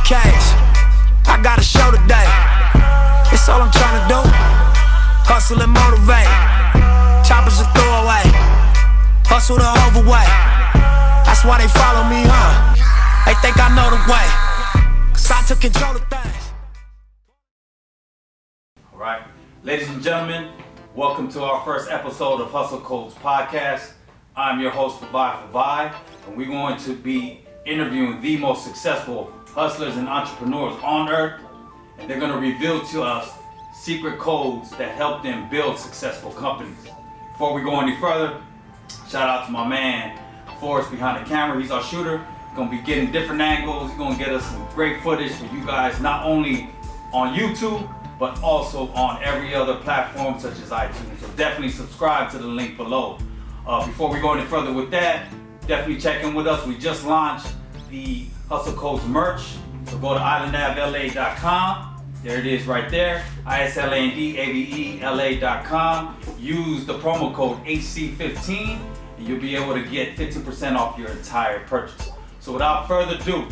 cash. I got a show today. It's all I'm trying to do. Hustle and motivate. Choppers a throwaway. Hustle the overweight. That's why they follow me, huh? They think I know the way. Cause I took control of things. Alright, ladies and gentlemen, welcome to our first episode of Hustle Codes Podcast. I'm your host, Favi, and we're going to be interviewing the most successful hustlers and entrepreneurs on earth, and they're going to reveal to us secret codes that help them build successful companies. Before we go any further, shout out to my man, Forrest behind the camera. He's our shooter. He's going to be getting different angles. He's going to get us some great footage for you guys, not only on YouTube, but also on every other platform such as iTunes. So definitely subscribe to the link below. Before we go any further with that, definitely check in with us. We just launched the Hustle Codes merch. So go to islandavla.com. There it is right there. islandavela.com. Use the promo code HC15 and you'll be able to get 15% off your entire purchase. So without further ado,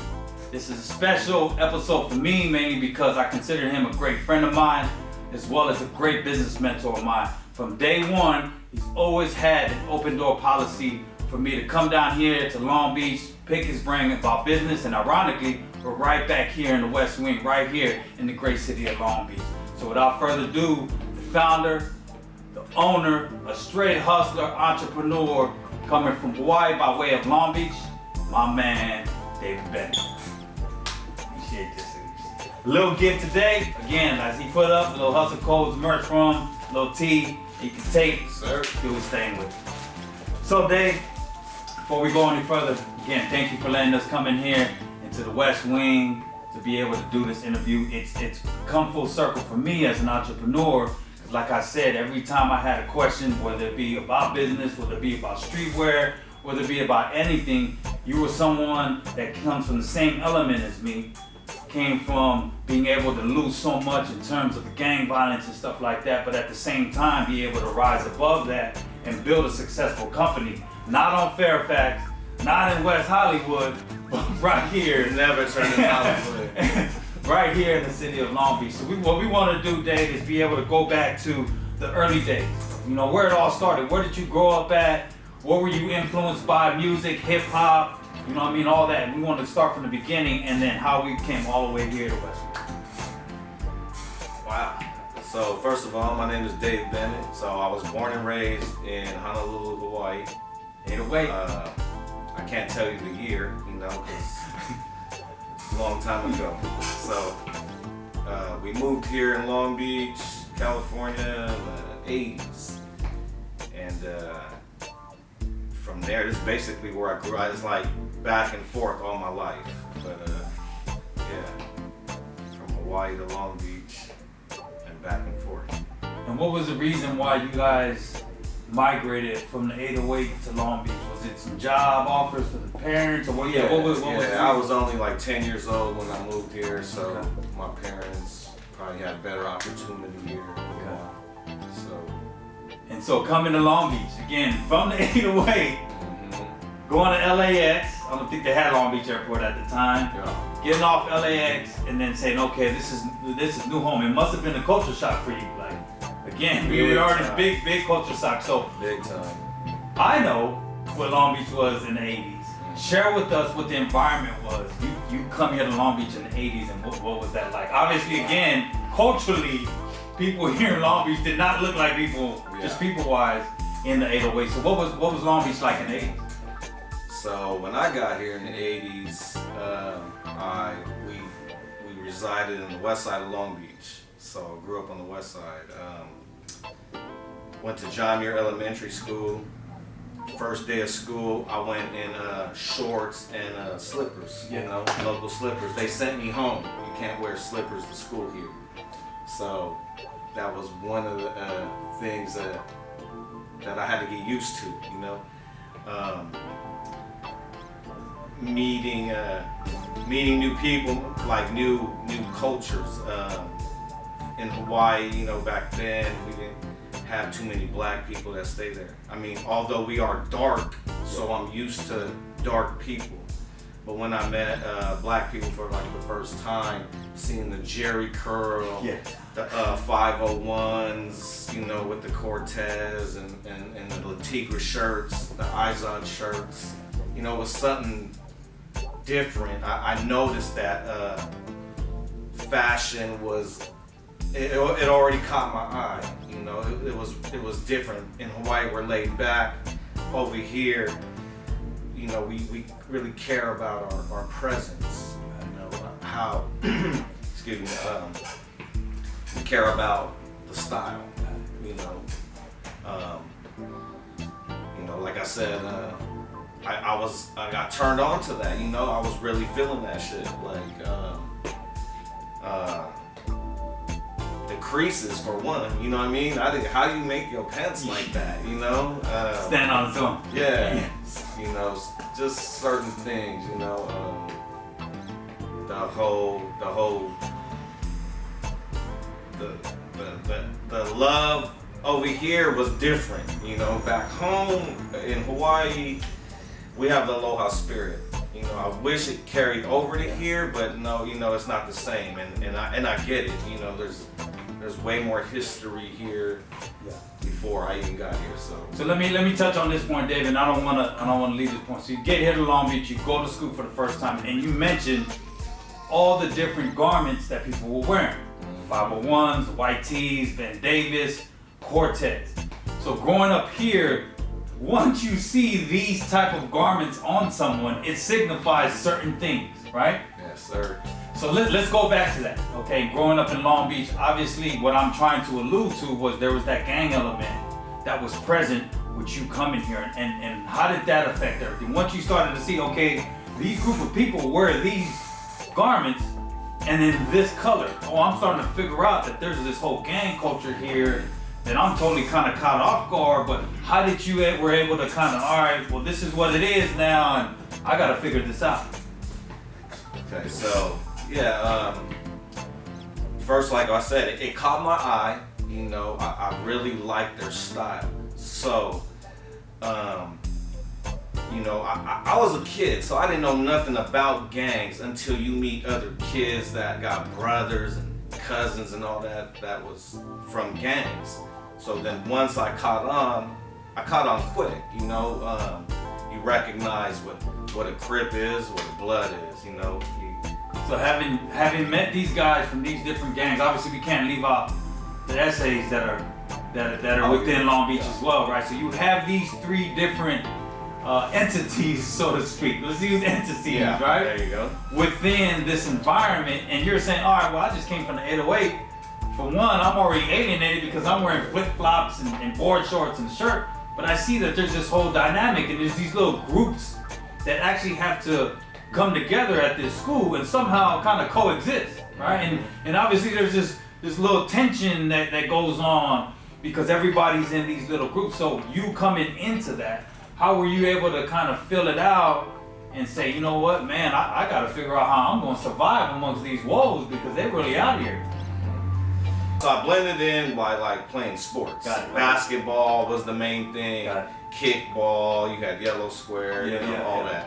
this is a special episode for me, mainly because I consider him a great friend of mine, as well as a great business mentor of mine. From day one, he's always had an open door policy for me to come down here to Long Beach, pick his brain about business, and ironically, we're right back here in the West Wing, right here in the great city of Long Beach. So without further ado, the founder, the owner, a straight hustler, entrepreneur, coming from Hawaii by way of Long Beach, my man, David Bennett. Appreciate this. Little gift today, again, as he put up, a little Hustle Codes merch from, little tee, he can take, do his thing with it. So Dave, before we go any further, again, thank you for letting us come in here into the West Wing to be able to do this interview. It's come full circle for me as an entrepreneur, because like I said, every time I had a question, whether it be about business, whether it be about streetwear, whether it be about anything, you were someone that comes from the same element as me, came from being able to lose so much in terms of gang violence and stuff like that, but at the same time be able to rise above that and build a successful company. Not on Fairfax, not in West Hollywood, but right here. Never turn in Hollywood. Right here in the city of Long Beach. So what we want to do, Dave, is be able to go back to the early days. You know, where it all started. Where did you grow up at? What were you influenced by? Music, hip hop, you know what I mean, all that. We wanted to start from the beginning and then how we came all the way here to Westwood. Wow. So first of all, my name is David Bennet. So I was born and raised in Honolulu, Hawaii. 808. I can't tell you the year, you know, because it's a long time ago. So we moved here in Long Beach, California in the 80s. And from there, this is basically where I grew. I was like back and forth all my life. But yeah, from Hawaii to Long Beach and back and forth. And what was the reason why you guys migrated from the 808 to Long Beach? Was it some job offers for the parents, or what? Yeah, what was I was only like 10 years old when I moved here, so okay. My parents probably had better opportunity here. Okay. So coming to Long Beach again from the 808, going to LAX. I don't think they had Long Beach Airport at the time. Yeah. Getting off LAX and then saying, okay, this is new home. It must have been a culture shock for you. Like, again, we were already big culture shock. So big time. I know what Long Beach was in the 80s. Share with us what the environment was. You come here to Long Beach in the 80s, and what was that like? Obviously, again, culturally, people here in Long Beach did not look like people, just people-wise, in the 808. So what was Long Beach like in the 80s? So when I got here in the 80s, we resided in the west side of Long Beach. So I grew up on the west side. Went to John Muir Elementary School. First day of school, I went in shorts and slippers, you know, local slippers. They sent me home. You can't wear slippers to school here. So that was one of the things that I had to get used to, you know. Meeting new people, like new cultures. In Hawaii, you know, back then we didn't have too many black people that stay there. I mean, although we are dark, so I'm used to dark people. But when I met black people for like the first time, seeing the Jerry curl, the 501s, you know, with the Cortez and the Latigre shirts, the Izod shirts, you know, it was something different. I noticed that fashion was, it already caught my eye. You know, it was different. In Hawaii, we're laid back. Over here, you know, we really care about our presence. You know, how, excuse me, we care about the style. You know, like I said, I got turned on to that. You know, I was really feeling that shit. Like, the creases for one, you know what I mean? How do you make your pants like that, you know? Stand on its own. Yeah, you know, just certain things, you know. The love over here was different, you know. Back home in Hawaii, we have the aloha spirit. You know, I wish it carried over to here, but no, you know, it's not the same. And I get it. You know, there's way more history here before I even got here. So let me touch on this point, David. I don't wanna leave this point. So you get here to Long Beach, you go to school for the first time, and you mentioned all the different garments that people were wearing. 501s, white tees, Ben Davis, Cortez. So growing up here, once you see these type of garments on someone, it signifies certain things, right? Yes, sir. So let's go back to that, okay? Growing up in Long Beach, obviously what I'm trying to allude to was there was that gang element that was present with you coming here, and how did that affect everything? Once you started to see, okay, these group of people wear these garments and in this color, I'm starting to figure out that there's this whole gang culture here that I'm totally kind of caught off guard, but how did you were able to kind of, all right, well, this is what it is now, and I got to figure this out? Okay, so, yeah, first, like I said, it caught my eye. You know, I really like their style. So, you know, I was a kid, so I didn't know nothing about gangs until you meet other kids that got brothers and cousins and all that was from gangs. So then once I caught on quick, you know. You recognize what a Crip is, what a Blood is, you know. So having met these guys from these different gangs, obviously we can't leave out the essays that are within Long Beach as well, right? So you have these three different entities, so to speak. Let's use entities, right? There you go. Within this environment, and you're saying, all right, well, I just came from the 808. For one, I'm already alienated because I'm wearing flip-flops and board shorts and a shirt, but I see that there's this whole dynamic and there's these little groups that actually have to come together at this school and somehow kind of coexist, right? And obviously there's this little tension that goes on because everybody's in these little groups. So you coming into that, how were you able to kind of fill it out and say, you know what, man, I got to figure out how I'm going to survive amongst these woes because they're really out here. So I blended in by like playing sports. Got it. Basketball was the main thing. Got it. Kickball, you had yellow square, all yeah.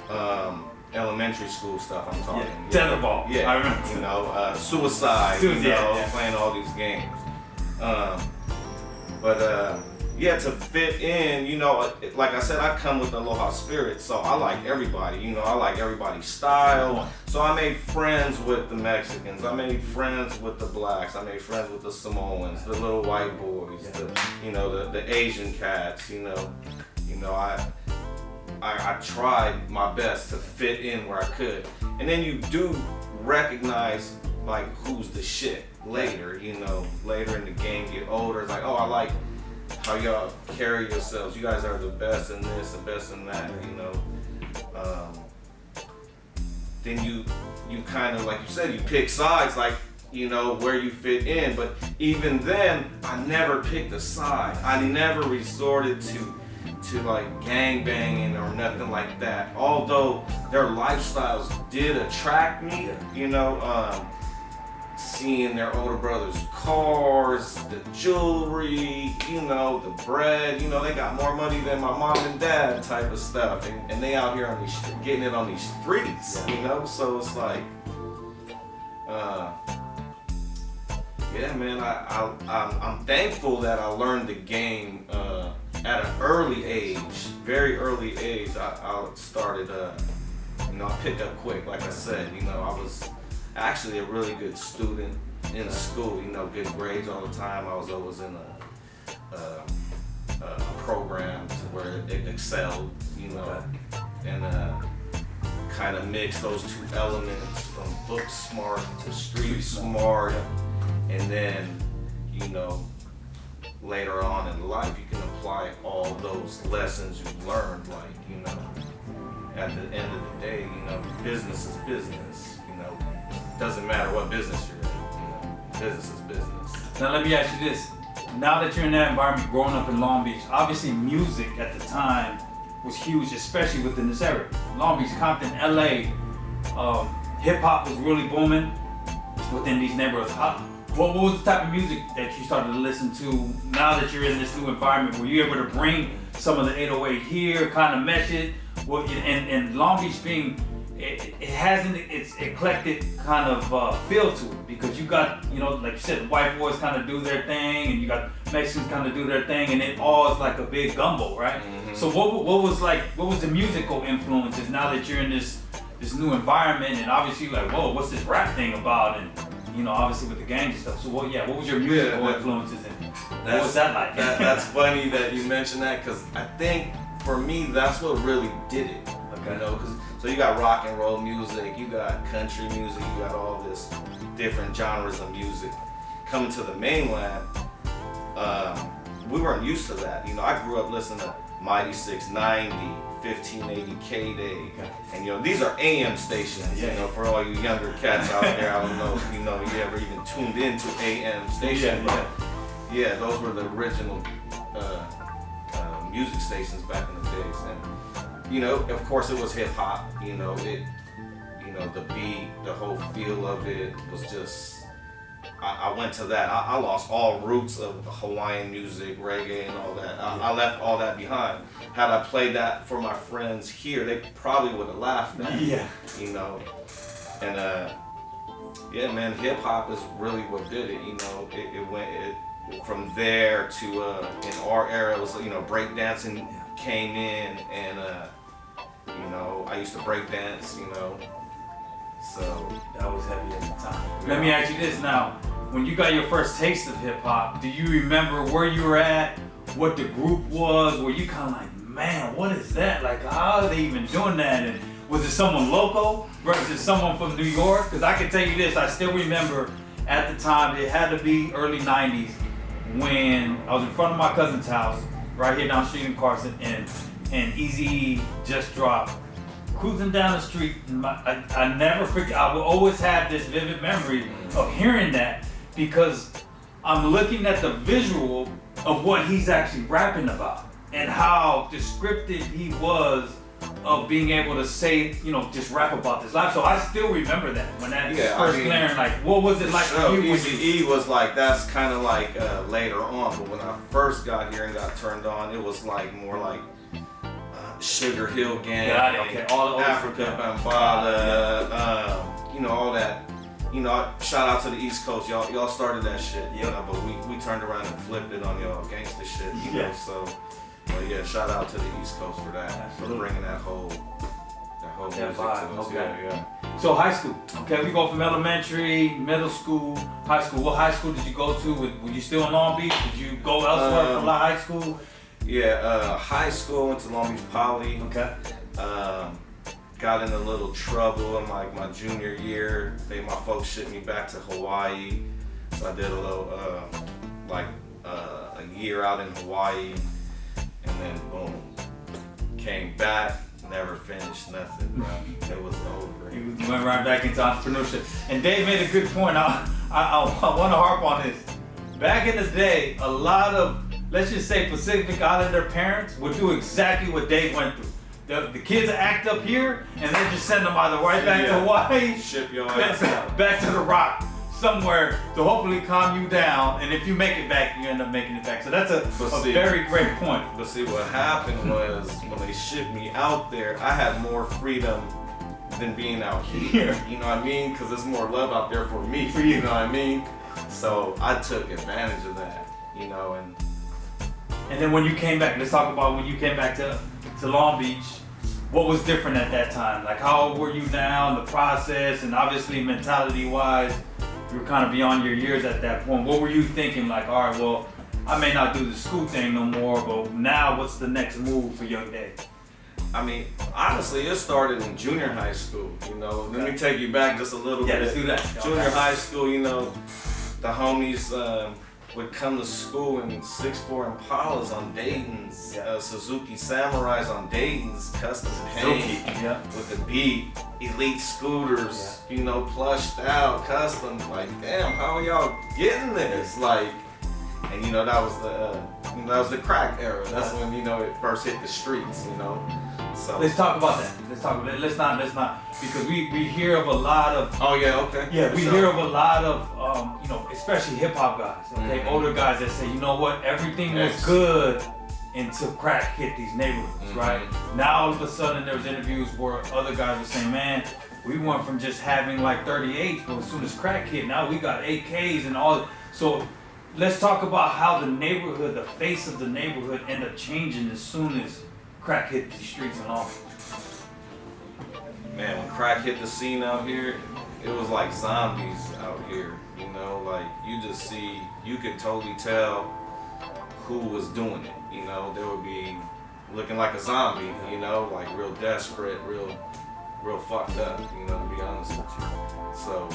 that. Elementary school stuff I'm talking. Tetherball. Yeah. I remember. You know, suicide. Playing all these games. To fit in, you know, like I said, I come with the Aloha spirit, so I like everybody, you know, I like everybody's style. So I made friends with the Mexicans, I made friends with the blacks, I made friends with the Samoans, the little white boys, the Asian cats, you know, I tried my best to fit in where I could. And then you do recognize like who's the shit later, you know, later in the game, get older, it's like, oh, I like how y'all carry yourselves. You guys are the best in this, the best in that, you know. Then you kind of, like you said, you pick sides, like, you know, where you fit in. But even then, I never picked a side. I never resorted to like gang banging or nothing like that. Although their lifestyles did attract me, you know. seeing their older brothers' cars, the jewelry, you know, the bread. You know, they got more money than my mom and dad type of stuff. And they out here on these, getting it on these streets, you know? So it's like, yeah, man, I'm thankful that I learned the game at an early age, very early age. I started, you know, I picked up quick, like I said. You know, I was actually a really good student in school, you know, good grades all the time. I was always in a program to where it excelled, you know, and kind of mix those two elements from book smart to street smart. And then, you know, later on in life, you can apply all those lessons you've learned. Like, you know, at the end of the day, you know, business is business. You know, doesn't matter what business you're in. You know, business is business. Now let me ask you this: now that you're in that environment, growing up in Long Beach, obviously music at the time was huge, especially within this area. Long Beach, Compton, LA, hip hop was really booming within these neighborhoods. What was the type of music that you started to listen to now that you're in this new environment? Were you able to bring some of the 808 here, kind of mesh it? And Long Beach being, it has its eclectic kind of feel to it, because you got, you know, like you said, the white boys kind of do their thing, and you got Mexicans kind of do their thing, and it all is like a big gumbo, right? Mm-hmm. So what was the musical influences now that you're in this new environment, and obviously you're like, whoa, what's this rap thing about? And you know, obviously with the gangs and stuff. So what was your musical influences, and what was that like? That's funny that you mentioned that, because I think for me that's what really did it. Okay. You know, so you got rock and roll music, you got country music, you got all this different genres of music. Coming to the mainland, we weren't used to that. You know, I grew up listening to Mighty 690, 1580 K-Day, and you know, these are AM stations. You know, for all you younger cats out there, I don't know if you know, you ever even tuned into AM stations. Yeah, those were the original music stations back in the days. And you know, of course, it was hip hop. You know, the beat, the whole feel of it was just. I went to that. I lost all roots of Hawaiian music, reggae, and all that. I left all that behind. Had I played that for my friends here, they probably would have laughed at me. Yeah. You know, and yeah, man, hip hop is really what did it. You know, it went from there to in our era, it was, you know, breakdancing came in, and you know, I used to breakdance. You know. So that was heavy at the time. Let me ask you this now. When you got your first taste of hip hop, do you remember where you were at, what the group was? Were you kind of like, man, what is that? Like, how are they even doing that? And was it someone local versus someone from New York? Because I can tell you this, I still remember at the time, it had to be early 90s, when I was in front of my cousin's house, right here down the street in Carson, and Eazy-E just dropped. Cruising down the street, I never forget. I will always have this vivid memory of hearing that, because I'm looking at the visual of what he's actually rapping about and how descriptive he was of being able to say, you know, just rap about this life. So I still remember that when that first glaring, like, what was it like for you? Eazy-E was like, that's kind of like later on, but when I first got here and got turned on, it was like more like Sugar Hill Gang, all Africa Bambaataa, you know, all that. You know, shout out to the East Coast, y'all started that shit, you know, but we turned around and flipped it on y'all gangsta shit, you know. So, but yeah, shout out to the East Coast for that, for bringing that whole music vibe to us. Yeah. So high school, okay, we go from elementary, middle school, high school. What high school did you go to? Were you still in Long Beach? Did you go elsewhere for high school? Yeah, high school, went to Long Beach Poly. Okay. Got in a little trouble in like my junior year. My folks shipped me back to Hawaii. So I did a little, a year out in Hawaii. And then boom, came back, never finished nothing, bro. It was over. You went right back into entrepreneurship. And Dave made a good point. I want to harp on this. Back in the day, a lot of, let's just say, Pacific Islander parents would do exactly what Dave went through. The kids act up here, and they just send them either right back to Hawaii, ship your back to the Rock. somewhere to hopefully calm you down. And if you make it back, you end up making it back. So that's a very great point. But see, what happened was when they shipped me out there, I had more freedom than being out here. You know what I mean? Because there's more love out there for me. You know what I mean? So I took advantage of that. You know, and then when you came back, let's talk about when you came back to Long Beach. What was different at that time? Like, how old were you now, the process, and obviously mentality-wise, you were kind of beyond your years at that point. What were you thinking? Like, all right, well, I may not do the school thing no more, but now what's the next move for young Dave? I mean, honestly, it started in junior high school. You know, let me take you back just a little bit. Yeah, let's do that. Junior high school, you know, the homies would come to school in 6'4" Impalas on Dayton's, Suzuki Samurais on Dayton's, custom paint with the beat, elite scooters, you know, plushed out, custom. Like, damn, how are y'all getting this? Like, and you know, that was the crack era. That's when, you know, it first hit the streets, you know. So let's talk about that. Let's not, because we hear of a lot of. Oh yeah, okay. Yeah, we hear of a lot of, you know, especially hip hop guys, okay, older guys that say, you know what, everything was good until crack hit these neighborhoods, right? Now all of a sudden there was interviews where other guys were saying, man, we went from just having like 38s, but as soon as crack hit, now we got AKs and all. So let's talk about how the neighborhood, the face of the neighborhood, ended up changing as soon as crack hit the streets and all. Man, when crack hit the scene out here, it was like zombies out here. You know, like you could totally tell who was doing it. You know, they would be looking like a zombie. You know, like real desperate, real fucked up. You know, to be honest with you. So.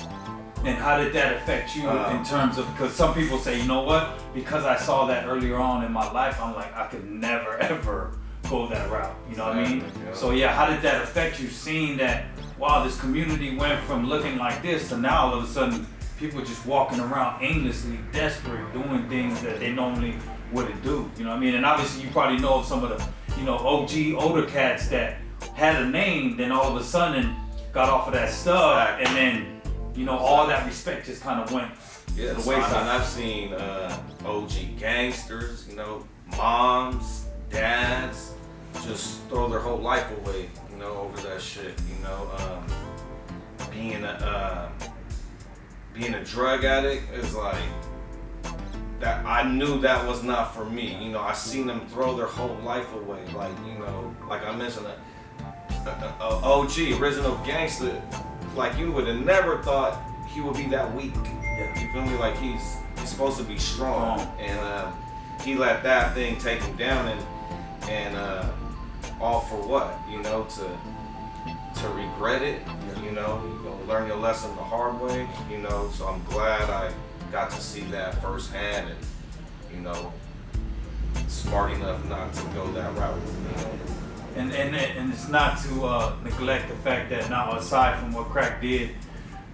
And how did that affect you in terms of, because some people say, you know what, because I saw that earlier on in my life, I'm like, I could never ever go that route, you know what I mean? Yeah. So yeah, how did that affect you, seeing that, wow, this community went from looking like this to now all of a sudden people just walking around aimlessly, desperate, doing things that they normally wouldn't do, you know what I mean? And obviously you probably know of some of the, you know, OG older cats that had a name, then all of a sudden got off of that stuff, and then, you know, all that respect just kind of went to the wayside. I mean, I've seen OG gangsters, you know, moms, dads, just throw their whole life away, you know, over that shit. You know, being a drug addict is like that. I knew that was not for me. You know, I seen them throw their whole life away. Like, you know, like I mentioned, OG, original gangster. Like, you would have never thought he would be that weak. Yeah. You feel me? Like, he's supposed to be strong, and he let that thing take him down, and all for what? You know, to regret it. You know, you're gonna learn your lesson the hard way. You know, so I'm glad I got to see that firsthand, and you know, smart enough not to go that route. You know? And it's not to neglect the fact that now, aside from what crack did,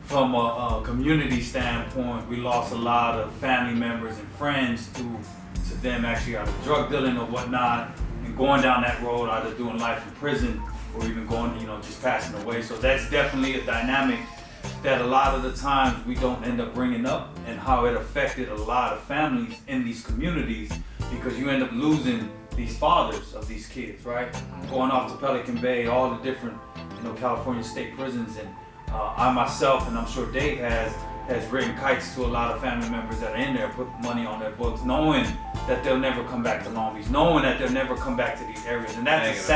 from a community standpoint, we lost a lot of family members and friends to them actually either drug dealing or whatnot, and going down that road, either doing life in prison or even going, you know, just passing away. So that's definitely a dynamic that a lot of the times we don't end up bringing up, and how it affected a lot of families in these communities, because you end up losing these fathers of these kids, right? Going off to Pelican Bay, all the different, you know, California state prisons, and I myself, and I'm sure Dave has written kites to a lot of family members that are in there, put money on their books, knowing that they'll never come back to Long Beach, knowing that they'll never come back to these areas, and that's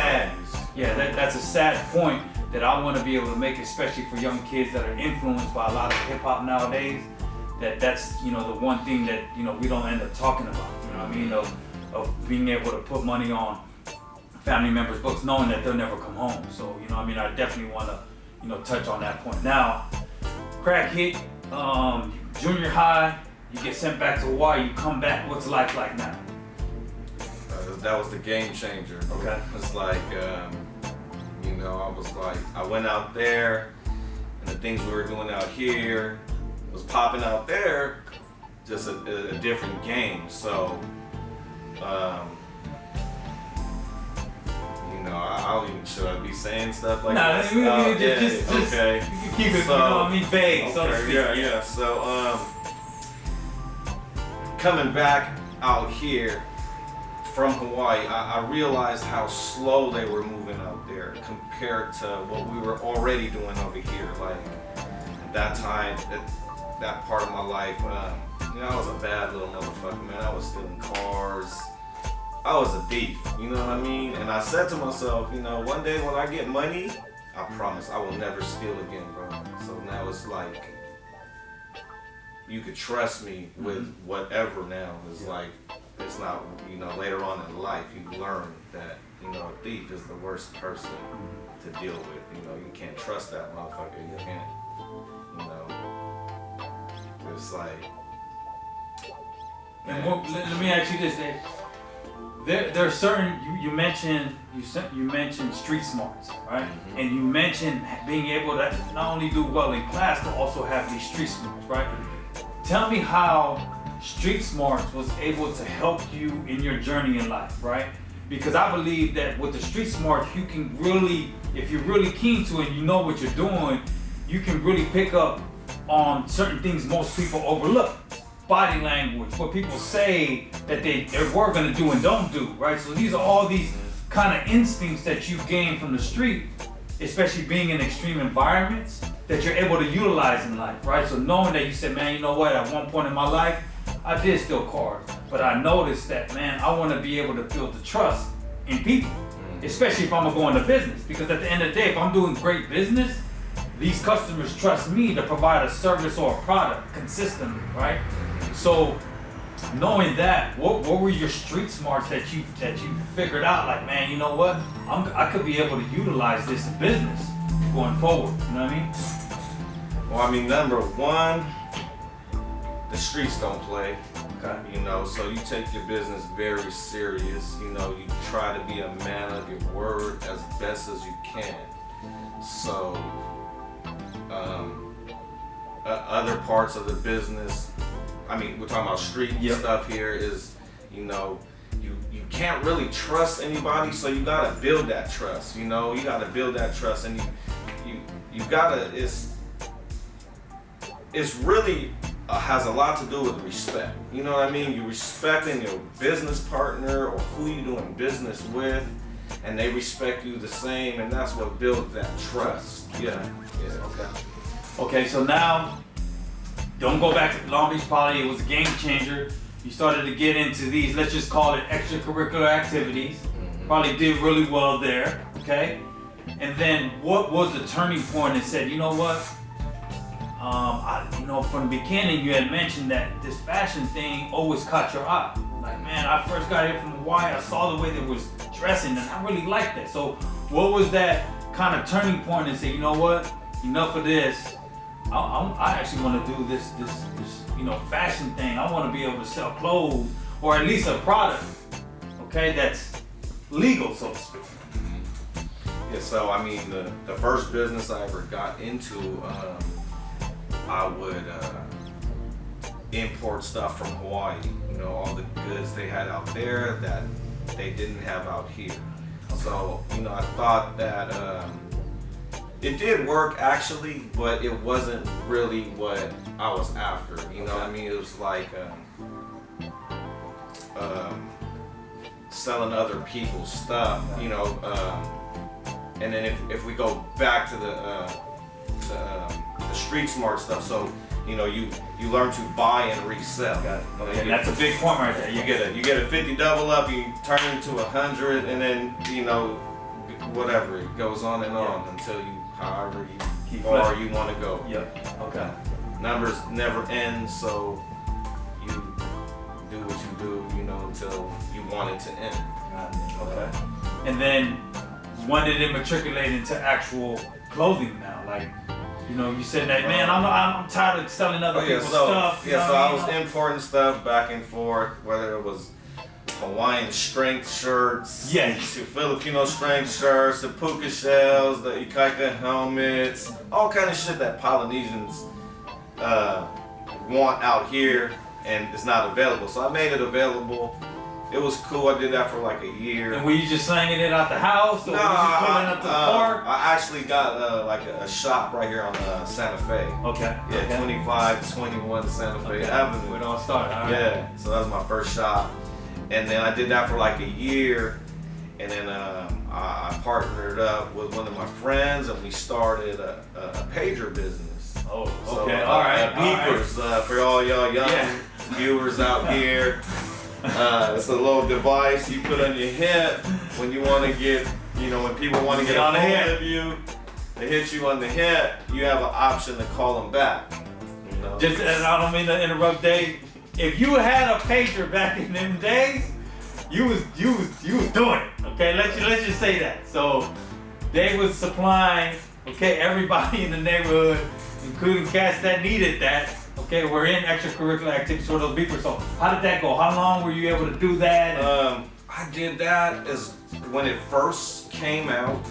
that's a sad point that I want to be able to make, especially for young kids that are influenced by a lot of hip hop nowadays. That's, you know, the one thing that, you know, we don't end up talking about. You know what I mean? Of being able to put money on family members' books, knowing that they'll never come home. So, you know, I mean, I definitely want to, you know, touch on that point. Now, crack hit, junior high, you get sent back to Hawaii, you come back, what's life like now? That was the game changer. Okay. It's like, you know, I was like, I went out there, and the things we were doing out here was popping out there, just a different game. So, you know, I don't even, should I be saying stuff like that? Just okay. You can keep it, So, you know what I mean, vague, so to speak. Yeah. So, coming back out here from Hawaii, I realized how slow they were moving out there compared to what we were already doing over here. Like at that time, that part of my life, you know, I was a bad little motherfucker, man. I was stealing cars. I was a thief, you know what I mean? And I said to myself, you know, one day when I get money, I promise I will never steal again, bro. So now it's like, you could trust me with whatever now. It's like, it's not, you know, later on in life, you learn that, you know, a thief is the worst person to deal with. You know, you can't trust that motherfucker. You can't, you know, it's like, And let me ask you this, Dave. There are certain, you mentioned street smarts, right? And you mentioned being able to not only do well in class, but also have these street smarts, right? Tell me how street smarts was able to help you in your journey in life, right? Because I believe that with the street smarts, you can really, if you're really keen to it and you know what you're doing, you can really pick up on certain things most people overlook. Body language, what people say that they were gonna do and don't do, right? So these are all these kind of instincts that you gain from the street, especially being in extreme environments, that you're able to utilize in life, right? So knowing that you said, man, you know what, at one point in my life, I did steal cars, but I noticed that, man, I wanna be able to build the trust in people, especially if I'm gonna go into business, because at the end of the day, if I'm doing great business, these customers trust me to provide a service or a product consistently, right? So, knowing that, what were your street smarts that you figured out? Like, man, you know what? I could be able to utilize this in business going forward. You know what I mean? well, I mean, number one, the streets don't play. Okay. You know, so you take your business very serious. You know, you try to be a man of your word as best as you can. So, other parts of the business, I mean, we're talking about street stuff here, is, you know, you can't really trust anybody, so you gotta build that trust. You know, you gotta build that trust, and you gotta, it's really has a lot to do with respect. You know what I mean? You respecting your business partner or who you doing business with, and they respect you the same, and that's what builds that trust. Yeah. Okay, so now, don't go back to Long Beach Poly, it was a game changer. You started to get into these, let's just call it extracurricular activities. Probably did really well there, okay? And then what was the turning point that said, you know what? You know, from the beginning you had mentioned that this fashion thing always caught your eye. Like, man, I first got here from Hawaii, I saw the way they was dressing and I really liked that. So what was that kind of turning point and say, you know what? Enough of this. I actually want to do this, you know, fashion thing. I want to be able to sell clothes, or at least a product, okay, that's legal, so to speak. Yeah, so I mean, the first business I ever got into, I would import stuff from Hawaii. You know, all the goods they had out there that they didn't have out here. So, you know, I thought that it did work actually, but it wasn't really what I was after. You know what I mean? It was like selling other people's stuff. You know, and then if we go back to the street smart stuff, so you know you learn to buy and resell. Okay, that's a big point right there. You get a 50 double up, you turn it into 100, and then you know whatever, it goes on and on until you however far you want to go. Yep. Okay. Numbers never end, so you do what you do, you know, until you want it to end. Okay. And then when did it matriculate into actual clothing now? Like, you know, you said that, man, I'm tired of selling other people's stuff. Yeah, so I was importing stuff back and forth, whether it was Hawaiian strength shirts, to Filipino strength shirts, the puka shells, the ikaika helmets, all kind of shit that Polynesians want out here and it's not available. So I made it available it was cool. I did that for like a year. And were you just slanging it out the house, or were you just pulling up to the park? I actually got like a shop right here on Santa Fe. Okay. Yeah, 2521 Santa Fe Avenue. It all started. All right. Yeah, so that was my first shop. And then I did that for like a year. And then I partnered up with one of my friends, and we started a pager business. Oh, okay. So, all right. Beepers, for all y'all young viewers out here. It's a little device you put on your hip when you want to get, when people want to get a hold of you. They hit you on the hip. You have an option to call them back. Just, and I don't mean to interrupt, Dave. If you had a pager back in them days, you was doing it. Okay, let's just say that. So they was supplying, everybody in the neighborhood, including cats that needed that. Okay, we're in extracurricular activities for those beepers. So how did that go? How long were you able to do that? I did that as when it first came out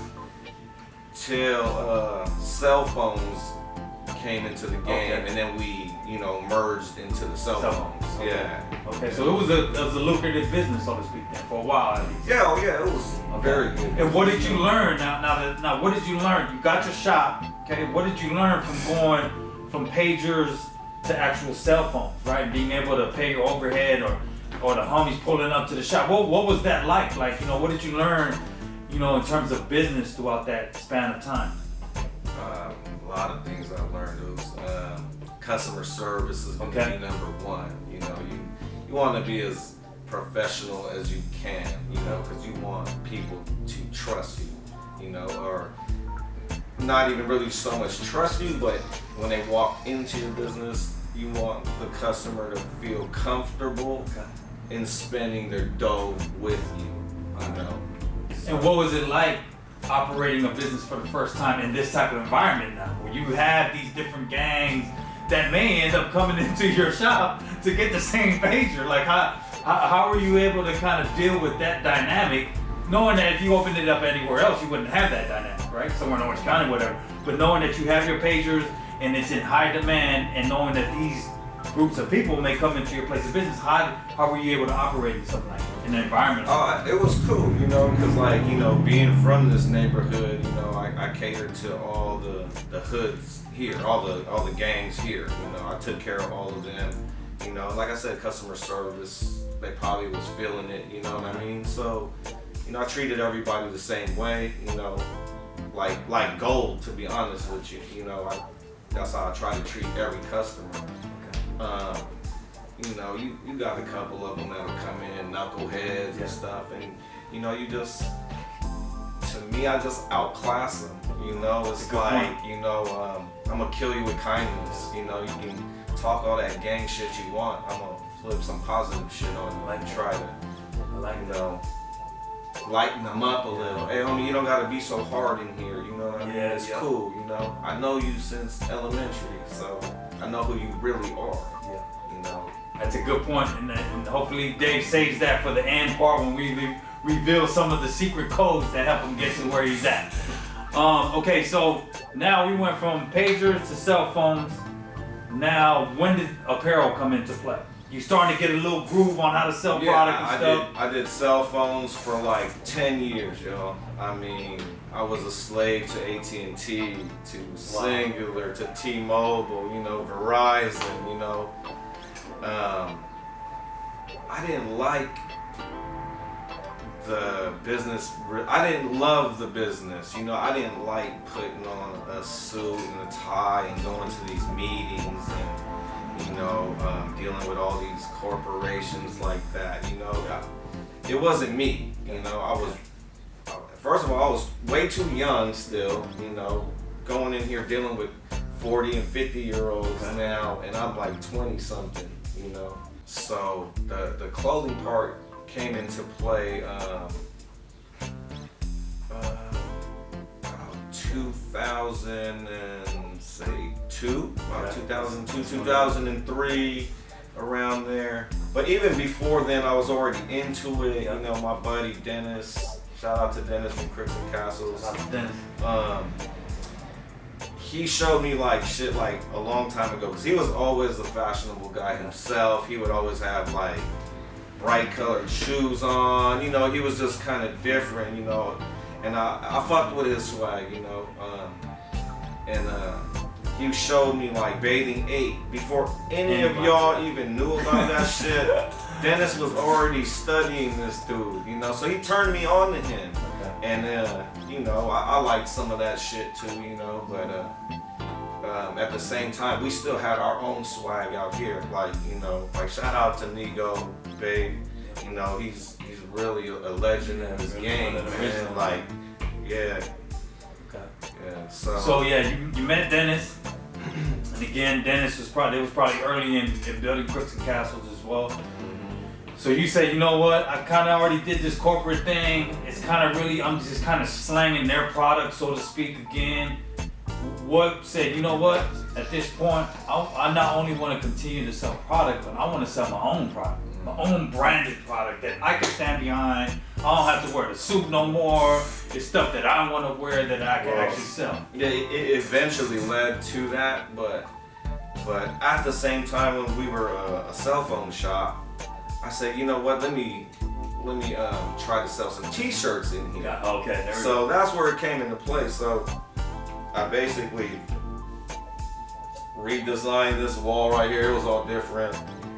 till cell phones came into the game, and then we, merged into the cell phones. Okay. Yeah. Okay, so it was a lucrative business, so to speak, then, for a while at least. Yeah, it was very good. And what did you learn? Now, what did you learn? You got your shop. Okay, what did you learn from going from pagers to actual cell phones, right? And being able to pay your overhead, or the homies pulling up to the shop. What was that like? Like, what did you learn, in terms of business throughout that span of time? A lot of things I learned. It was customer service is going to be number one. You want to be as professional as you can, because you want people to trust you, or not even really so much trust you, but when they walk into your business, you want the customer to feel comfortable in spending their dough with you, And what was it like operating a business for the first time in this type of environment now, where you have these different gangs that may end up coming into your shop to get the same pager? Like, how were you able to kind of deal with that dynamic, knowing that if you opened it up anywhere else, you wouldn't have that dynamic, right? Somewhere in Orange County, whatever. But knowing that you have your pagers and it's in high demand, and knowing that these groups of people may come into your place of business, how were you able to operate in something like that, in an environment? It was cool, because being from this neighborhood, I catered to all the hoods here, all the gangs here. I took care of all of them. Like I said, customer service, they probably was feeling it. You know what I mean? So, I treated everybody the same way. Like gold, to be honest with you. That's how I try to treat every customer. You got a couple of them that'll come in, knuckleheads and stuff, and to me, I just outclass them. It's like, I'm gonna kill you with kindness. You can talk all that gang shit you want. I'm gonna flip some positive shit on you and try to, lighten them up a little. Hey, homie, you don't gotta be so hard in here. You know what I mean? It's cool. I know you since elementary, so I know who you really are. That's a good point, and hopefully Dave saves that for the end part when we reveal some of the secret codes that help him get to where he's at. Okay, so now we went from pagers to cell phones. Now, when did apparel come into play? You starting to get a little groove on how to sell product and stuff? I did cell phones for like 10 years, yo. I mean, I was a slave to AT&T, to Singular, to T-Mobile, Verizon, I didn't like the business. I didn't love the business. I didn't like putting on a suit and a tie and going to these meetings and, dealing with all these corporations like that. It wasn't me. First of all, I was way too young still, going in here dealing with 40 and 50-year-olds now, and I'm like 20-something, So the clothing part came into play 2003, around there. But even before then, I was already into it. My buddy Dennis, shout out to Dennis from Crooks and Castles. He showed me like shit like a long time ago, because he was always a fashionable guy himself. He would always have like bright colored shoes on. You know, he was just kind of different, you know. And I fucked with his swag, you know. He showed me like Bathing 8 before any of y'all even knew about that shit. Dennis was already studying this dude, you know. So he turned me on to him. And you know, I liked some of that shit too, you know. But at the same time, we still had our own swag out here. Like, you know, like shout out to Nigo, babe. You know, he's really a legend in his game, man. Like, yeah. Okay. Yeah. So yeah, you met Dennis, and again, Dennis was probably early in building Crooks and Castles as well. So you said, you know what? I kind of already did this corporate thing. It's kind of really, I'm just kind of slanging their product, so to speak, again. What said, you know what? At this point, I not only want to continue to sell product, but I want to sell my own product, my own branded product that I can stand behind. I don't have to wear the suit no more. It's stuff that I want to wear that I can actually sell. Yeah, it eventually led to that, but at the same time, when we were a cell phone shop, I said, you know what? Let me try to sell some T-shirts in here. Yeah, okay. There we So go. that's where it came into play. So I basically redesigned this wall right here. It was all different,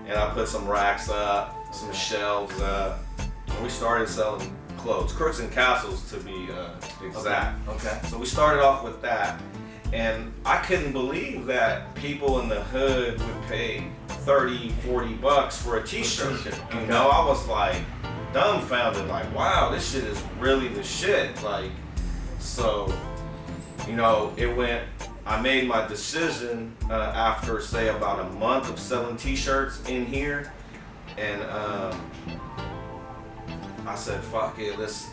and I put some racks up, some shelves up, and we started selling clothes, Crooks and Castles to be exact. Okay. So we started off with that, and I couldn't believe that people in the hood would pay $30-$40 for a T-shirt. You know, I was like dumbfounded, like, wow, this shit is really the shit. Like, so, you know, I made my decision after, say, about a month of selling T-shirts in here, and I said, fuck it, let's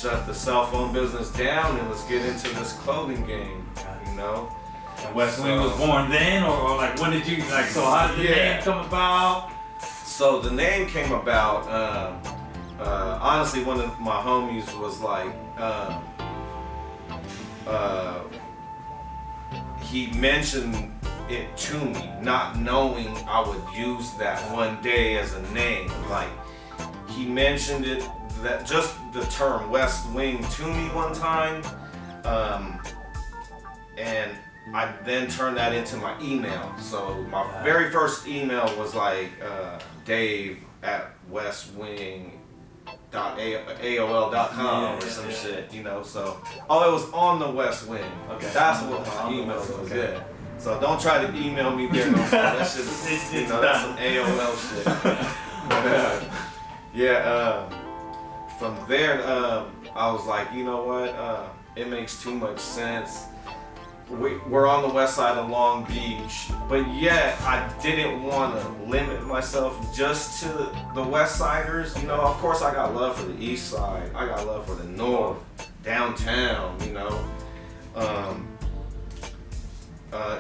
shut the cell phone business down and let's get into this clothing game, you know? And West Wing was born then, or like when did you, like, so how did the name come about? So the name came about, honestly, one of my homies was like, he mentioned it to me, not knowing I would use that one day as a name. Like, he mentioned it, that just the term West Wing to me one time, and I then turned that into my email. So my very first email was like dave@westwing.aol.com or some shit, you know. So it was on the West Wing. Okay. That's what my email was. Okay. Yeah. So don't try to email me there no more. That shit is, you know, that's some AOL shit. But from there, I was like, you know what? It makes too much sense. We're on the west side of Long Beach, but yet I didn't want to limit myself just to the West Siders. You know, of course I got love for the East Side. I got love for the North, downtown, you know.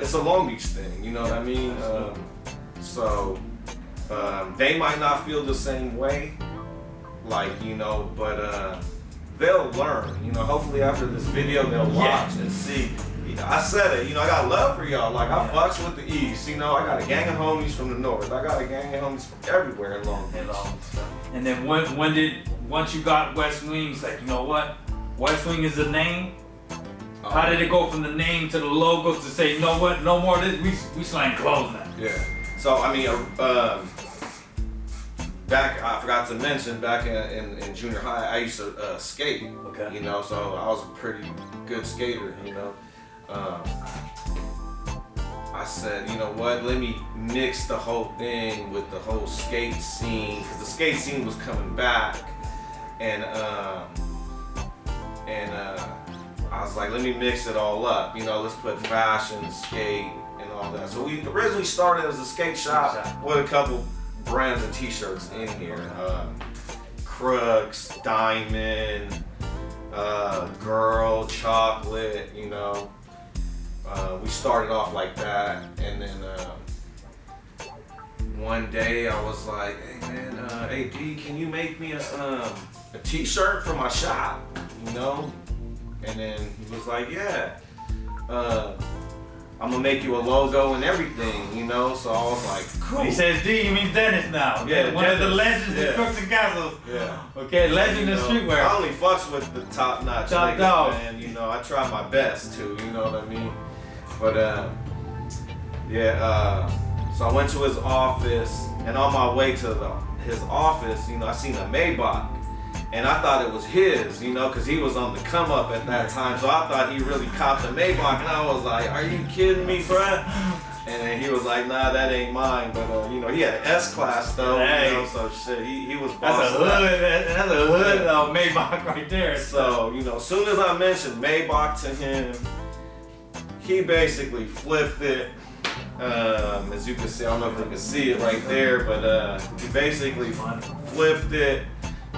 It's a Long Beach thing, you know what I mean? So they might not feel the same way, like, you know, but they'll learn, you know. Hopefully after this video they'll watch and see. I said it, you know, I got love for y'all. Like, I fucks with the East, you know. I got a gang of homies from the North. I got a gang of homies from everywhere in Long Beach. And then once you got West Wing, it's like, you know what? West Wing is the name. How did it go from the name to the logo to say, you know what? No more of this. We slang clothes now. Yeah. So I mean, back, I forgot to mention, back in junior high, I used to skate. Okay. You know, so I was a pretty good skater. You know. I said, you know what, let me mix the whole thing with the whole skate scene, because the skate scene was coming back, and I was like, let me mix it all up, you know, let's put fashion, skate, and all that. So we originally started as a skate shop with a couple brands of T-shirts in here, Crooks, Diamond, Girl, Chocolate, you know. We started off like that, and then one day I was like, hey man, hey D, can you make me a T-shirt for my shop, you know? And then he was like, yeah. I I'm gonna make you a logo and everything, you know. So I was like, cool. When he says D, you mean Dennis now. Okay? Yeah, one of the Dennis. legends Yeah. of Crooks and Castles. Yeah. Okay, legend of streetwear. I only fucks with the top notch Top niggas, dog. man. You know, I try my best to, you know what I mean? But so I went to his office, and on my way to his office, you know, I seen a Maybach. And I thought it was his, you know, because he was on the come up at that time. So I thought he really copped a Maybach, and I was like, are you kidding me, bruh? And then he was like, nah, that ain't mine. But, you know, he had an S-Class, though, Hey. you know, so shit, he was That's a bossing hood, up. that's a hood Maybach right there. So, you know, as soon as I mentioned Maybach to him, he basically flipped it. As you can see, I don't know if you can see it right there, but he basically flipped it.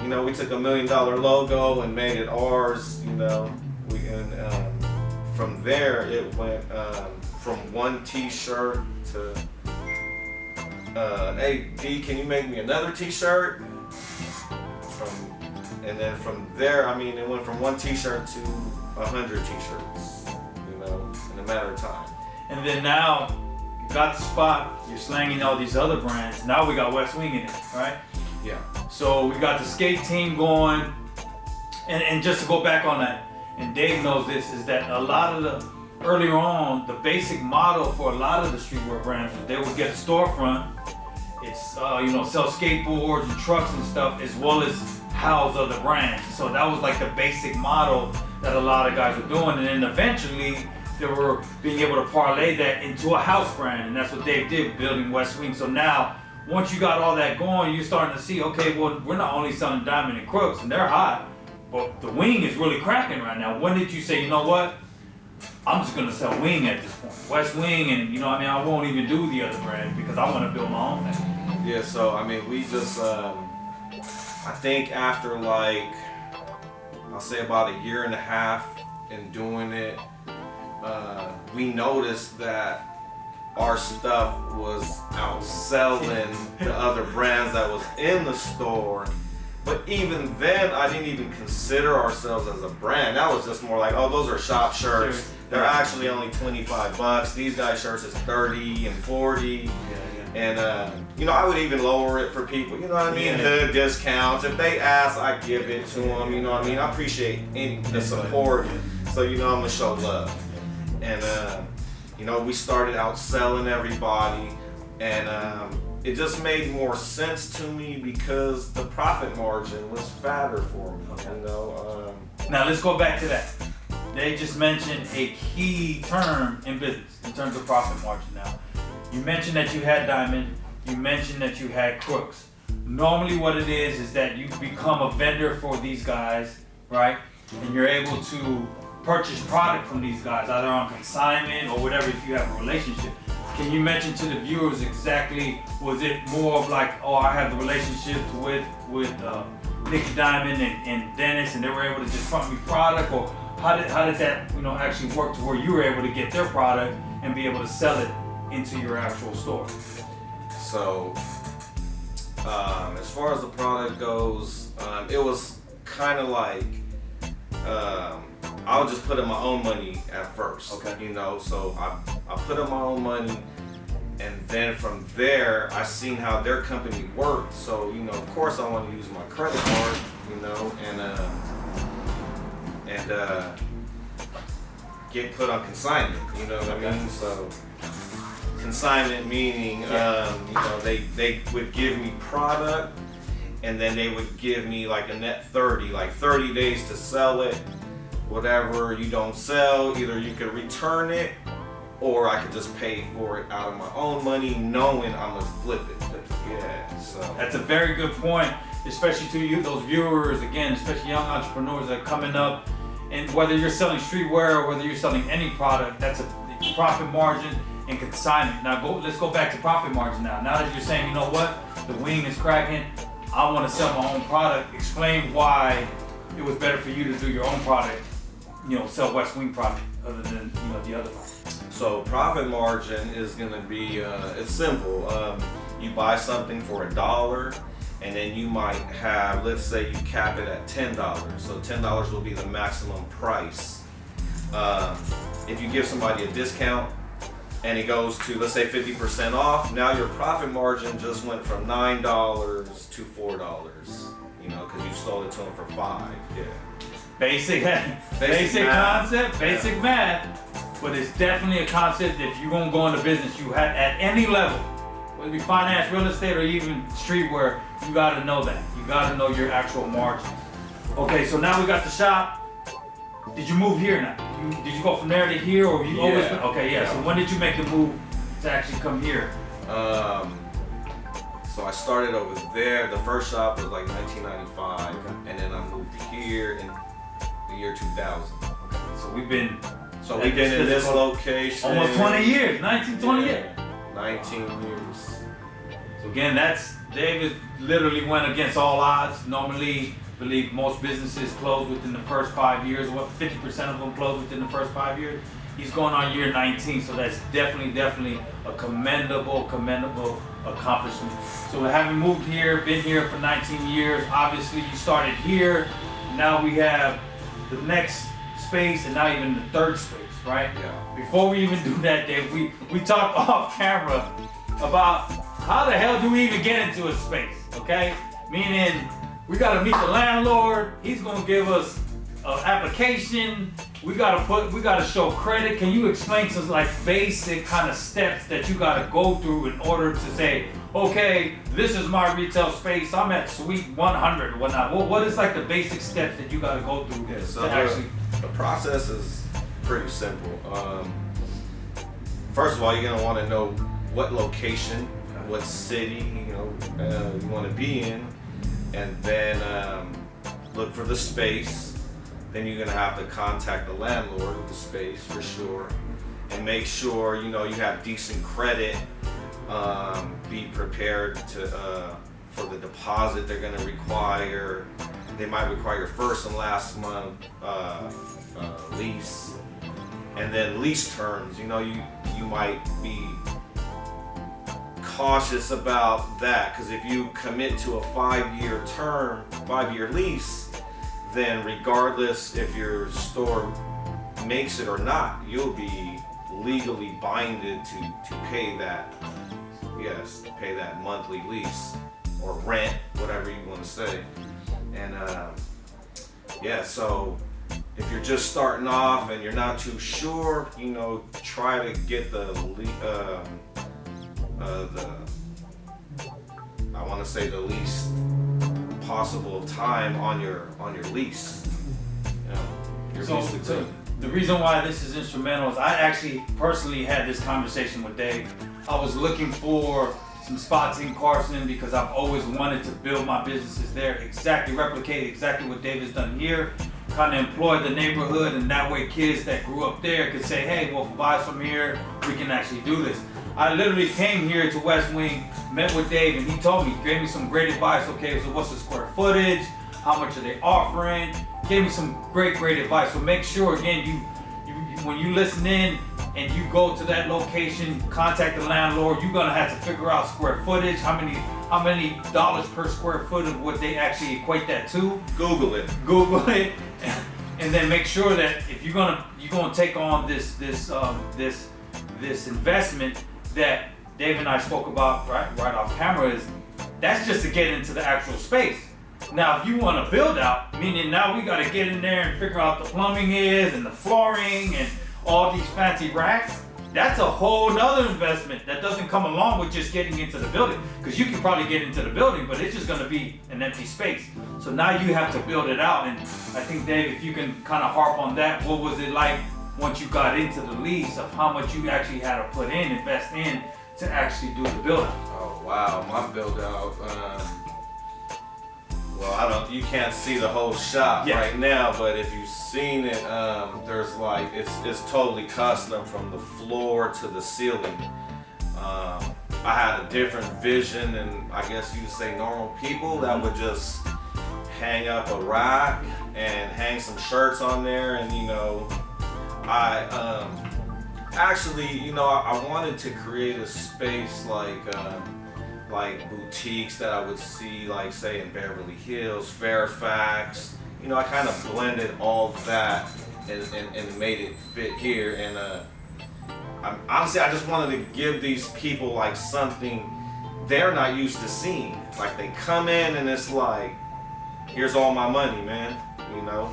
You know, we took $1 million logo and made it ours. You know, from there it went from one T-shirt to hey D, can you make me another T-shirt? And then from there, I mean, it went from one T-shirt to 100 T-shirts. You know, in a matter of time. And then now, you got the spot, you're slanging all these other brands. Now we got West Wing in it, right? Yeah. So we got the skate team going. And just to go back on that, and Dave knows this, is that a lot of the, earlier on, the basic model for a lot of the streetwear brands is they would get a storefront. It's, you know, sell skateboards and trucks and stuff, as well as house other brands. So that was like the basic model that a lot of guys were doing. And then eventually, they were being able to parlay that into a house brand, and that's what Dave did, building West Wing. So now, once you got all that going, you're starting to see, okay, well, we're not only selling Diamond and Crooks, and they're hot, but the Wing is really cracking right now. When did you say, you know what? I'm just gonna sell Wing at this point. West Wing, and you know, I mean, I won't even do the other brands because I want to build my own thing. Yeah. So I mean, we just, I think after like, I'll say about 1.5 years in doing it. We noticed that our stuff was outselling the other brands that was in the store. But even then, I didn't even consider ourselves as a brand. That was just more like, oh, those are shop shirts. They're actually only $25. These guys' shirts is 30 and 40. And you know, I would even lower it for people. You know what I mean? Hood discounts. If they ask, I give it to them. You know what I mean? I appreciate the support. So you know, I'm gonna show love. And you know, we started out selling everybody, and it just made more sense to me because the profit margin was fatter for me. You know. Now let's go back to that. They just mentioned a key term in business in terms of profit margin. Now, you mentioned that you had Diamond. You mentioned that you had Crooks. Normally, what it is that you become a vendor for these guys, right? And you're able to purchase product from these guys, either on consignment or whatever, if you have a relationship. Can you mention to the viewers exactly, was it more of like, oh, I have the relationships with Nicky Diamond and Dennis, and they were able to just front me product, or how did that, you know, actually work to where you were able to get their product and be able to sell it into your actual store? So, as far as the product goes, it was kind of like, I would just put in my own money at first. Okay. You know, so I put in my own money, and then from there, I seen how their company worked. So, you know, of course, I want to use my credit card, you know, and get put on consignment. You know what I mean? So, consignment meaning, you know, they would give me product, and then they would give me like a net 30, like 30 days to sell it. Whatever you don't sell, either you could return it, or I could just pay for it out of my own money, knowing I'm gonna flip it. Yeah, so That's a very good point, especially to you, those viewers, again, especially young entrepreneurs that are coming up. And whether you're selling streetwear or whether you're selling any product, that's a profit margin and consignment. Now let's go back to profit margin now. Now that you're saying, you know what, the Wing is cracking, I want to sell my own product. Explain why it was better for you to do your own product, you know, sell West Wing product other than, you know, the other one. So profit margin is gonna be, it's simple. You buy something for $1, and then you might have, let's say you cap it at $10. So $10 will be the maximum price. If you give somebody a discount, and it goes to, let's say, 50% off, now your profit margin just went from $9 to $4, you know, because you sold it to them for $5. Yeah. Basic math. concept, basic math, but it's definitely a concept that if you're gonna go into business, you have at any level, whether it be finance, real estate, or even streetwear, you gotta know that. You gotta know your actual margins. Okay, so now we got the shop. Did you move here now? Did you go from there to here, or you always? Okay, yeah. So when did you make the move to actually come here? So I started over there. The first shop was like 1995, and then I moved here in the year 2000. Okay. So we've been in this location almost 20 years, 20 years. 19 years. So again, that's David literally went against all odds. Normally, I believe most businesses close within the first 5 years. What 50% of them close within the first 5 years. He's going on year 19, so that's definitely a commendable accomplishment. So having moved here, been here for 19 years, obviously you started here. Now we have the next space and now even the third space, right? Yeah. Before we even do that, Dave, we talked off camera about how the hell do we even get into a space, okay? Meaning we gotta meet the landlord, he's gonna give us an application, we gotta show credit. Can you explain to us like basic kind of steps that you gotta go through in order to say, okay, this is my retail space, I'm at suite 100 or whatnot. What is like the basic steps that you gotta go through to actually? The process is pretty simple. First of all, you're gonna want to know what location, what city, you want to be in, and then look for the space. Then you're gonna have to contact the landlord of the space for sure, and make sure you have decent credit. Be prepared for the deposit they're gonna require. They might require your first and last month lease, and then lease terms. You might be cautious about that, because if you commit to a 5-year lease, then regardless if your store makes it or not, you'll be legally binded to pay that. Yes, pay that monthly lease or rent, whatever you want to say. And so if you're just starting off and you're not too sure, try to get the least possible time on your lease. So the reason why this is instrumental is I actually personally had this conversation with Dave. I was looking for some spots in Carson because I've always wanted to build my businesses there, replicate exactly what David's done here, kind of employ the neighborhood, and that way kids that grew up there could say, hey, well, if we buy from here, we can actually do this. I literally came here to West Wing, met with Dave, and he told me, gave me some great advice. Okay, so what's the square footage? How much are they offering? Gave me some great advice. So make sure, again, you when you listen in and you go to that location, contact the landlord, you're gonna have to figure out square footage, how many dollars per square foot of what they actually equate that to. Google it, and then make sure that if you're gonna take on this investment that Dave and I spoke about right off camera, is that's just to get into the actual space. Now, if you want to build out, meaning now we got to get in there and figure out the plumbing and the flooring and all these fancy racks, that's a whole nother investment that doesn't come along with just getting into the building, because you can probably get into the building, but it's just going to be an empty space. So now you have to build it out. And I think, Dave, if you can kind of harp on that, what was it like once you got into the lease of how much you actually had to invest in to actually do the build out? Oh wow, my build out. Well, you can't see the whole shop right now, but if you've seen it, there's it's totally custom from the floor to the ceiling. I had a different vision, and I guess you could say normal people that would just hang up a rack and hang some shirts on there, and I wanted to create a space like boutiques that I would see, like say in Beverly Hills, Fairfax. I kind of blended all that and made it fit here. And honestly, I just wanted to give these people like something they're not used to seeing. Like they come in and it's like, here's all my money, man. You know,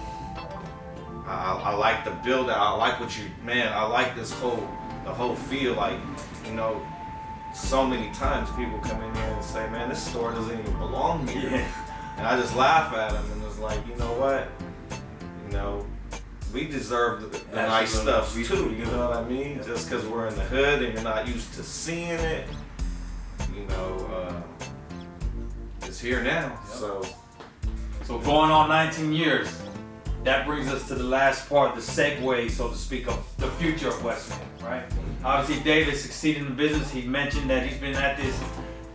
I like the build out. I like I like the whole feel. Like, you know, so many times people come in here and say, man, this store doesn't even belong here. Yeah. And I just laugh at them and it's like, you know what? You know, we deserve the nice stuff too, you know what I mean? Yeah. Just because we're in the hood and you're not used to seeing it, you know, it's here now. Yep. So going on 19 years, that brings us to the last part, the segue, so to speak, of the future of West Wing, right? Obviously, David succeeded in business. He mentioned that he's been at this